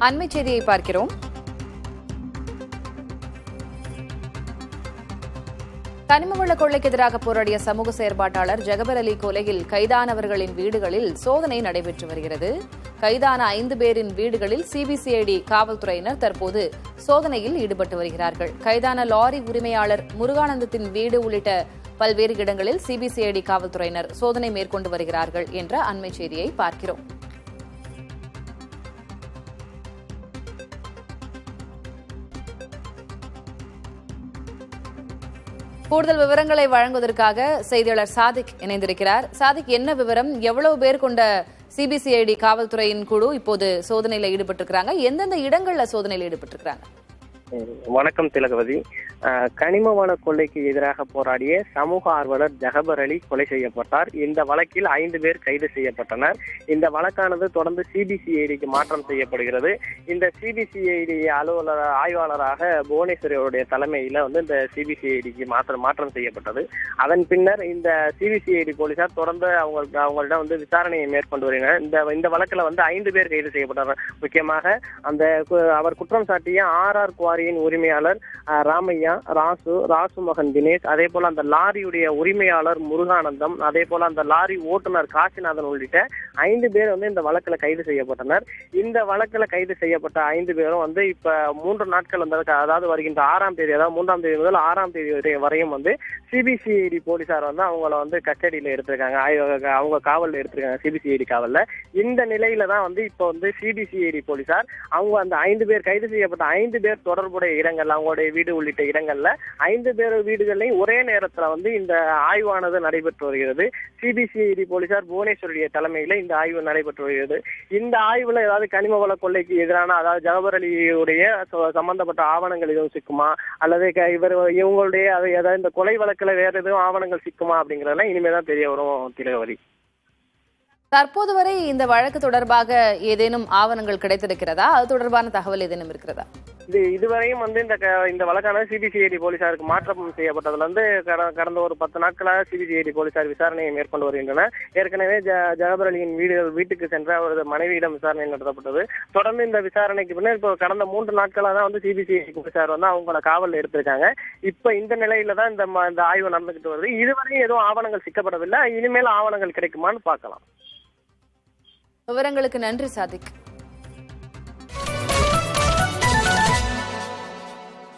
அண்மை செய்தியை பார்க்கிறோம். கனிமவள கொள்ளைக்கு எதிராக போராடிய சமூக செயற்பாட்டாளர் ஜகபர் அலி கொலையில் கைதானவர்களின் வீடுகளில் சோதனை நடைபெற்று வருகிறது. கைதான 5 பேரின் வீடுகளில் சிபிசிஐடி காவல்துறையினர் தற்போது சோதனையில் ஈடுபட்டு வருகிறார்கள். கைதான லாரி உரிமையாளர் முருகானந்தத்தின் வீடு உள்ளிட்ட பல்வேறு இடங்களில் சிபிசிஐடி காவல்துறையினர் சோதனை மேற்கொண்டு வருகிறார்கள் என்ற அண்மை செய்தியை பார்க்கிறோம். கூடுதல் விவரங்களை வழங்குவதற்காக செய்தியாளர் சாதிக் இணைந்திருக்கிறார். சாதிக், என்ன விவரம்? எவ்வளவு பேர் கொண்ட சிபிசிஐடி காவல்துறையின் குழு இப்போது சோதனையில் ஈடுபட்டிருக்கிறாங்க? எந்தெந்த இடங்கள்ல சோதனையில் ஈடுபட்டிருக்கிறாங்க? வணக்கம் திலகவதி. கனிம வள கொள்ளைக்கு எதிராக போராடிய சமூக ஆர்வலர் ஜகபர் அலி கொலை செய்யப்பட்டார். இந்த வழக்கில் 5 பேர் கைது செய்யப்பட்டனர். இந்த வழக்கானது தொடர்ந்து சிபிசிஐடிக்கு மாற்றம் செய்யப்படுகிறது. இந்த சிபிசிஐடி ஆய்வாளராக புவனேஸ்வரியுடைய தலைமையில இந்த சிபிசிஐடிக்கு மாற்றம் செய்யப்பட்டது. அதன் பின்னர் இந்த சிபிசிஐடி போலீசார் தொடர்ந்து அவங்களிடம் விசாரணையை மேற்கொண்டு வருகின்றனர். இந்த வழக்கில் 5 பேர் கைது செய்யப்பட்டனர். முக்கியமாக அவர் குற்றம் சாட்டிய ஆர்ஆர் குவாரியின் உரிமையாளர் ராமையா, ராசு மகன் தினேஷ், அதே போல அந்த லாரியுடைய உரிமையாளர் முருகானந்தம், அதே போல அந்த லாரி ஓட்டுநர் காசிநாதன் உள்ளிட்ட 5 பேர் இந்த வழக்கில் கைது செய்யப்பட்டனர். இந்த வழக்கில் கைது செய்யப்பட்ட 5 பேரும் இப்ப 3 நாட்கள் அதாவது வருகின்ற 6ஆம் தேதி, அதாவது 3ஆம் தேதி முதல் 6ஆம் தேதி வரையும் சிபிசிஐடி போலீசார் அவங்கள கஸ்டடியில எடுத்திருக்காங்க. அவங்க காவல்ல எடுத்திருக்காங்க, சிபிசிஐடி காவல்ல. இந்த நிலையில தான் இப்போ சிபிசிஐடி போலீசார் அவங்க அந்த 5 பேர் கைது செய்யப்பட்ட 5 பேர் தொடர்புடைய இடங்கள், அவங்களுடைய வீடு உள்ளிட்ட இடங்கள்ல 5 பேர் வீடுகளையும் ஒரே நேரத்துல இந்த ஆய்வானது நடைபெற்று வருகிறது. சிபிசிஐடி போலீசார் புவனேஸ்வரிய தலைமையில இந்த ஆய்வு நடைபெற்று வருகிறது. இந்த ஆய்வுல ஏதாவது கனிம வள கொள்ளைக்கு எதிரான, அதாவது ஜகபர் அலியுடைய சம்பந்தப்பட்ட ஆவணங்கள் எதுவும் சிக்குமா, அல்லது இவங்களுடைய ஏதாவது இந்த கொலை வழக்குல வேற எதுவும் ஆவணங்கள் சிக்குமா அப்படிங்கறதெல்லாம் இனிமேதான் தெரிய வரும் திலகவதி. தற்போது வரை இந்த வழக்கு தொடர்பாக ஏதேனும் ஆவணங்கள் கிடைத்திருக்கிறதா? அது தொடர்பான தகவல் ஏதேனும் இருக்கிறதா? இதுவரையும் இந்த வழக்கான சிபிசிஐடி போலீசாருக்கு மாற்றம் செய்யப்பட்டதுல கடந்த ஒரு 10 நாட்களாக சிபிசிஐடி போலீசார் விசாரணையை மேற்கொண்டு வருகின்றனர். ஏற்கனவே ஜகபர் அலியின் வீட்டுக்கு சென்ற அவரது மனைவியிடம் விசாரணை நடத்தப்பட்டது. தொடர்ந்து இந்த விசாரணைக்கு பின்னர் இப்போ கடந்த 3 நாட்களாக தான் சிபிசிஐடி போலீசார் அவங்கள காவல்ல எடுத்திருக்காங்க. இப்ப இந்த நிலையில தான் இந்த ஆய்வு நடந்துகிட்டு வருது. இதுவரையும் எதுவும் ஆவணங்கள் சிக்கப்படவில்லை. இனிமேல் ஆவணங்கள் கிடைக்குமான்னு பார்க்கலாம். விவரங்களுக்கு நன்றி சாதிக்.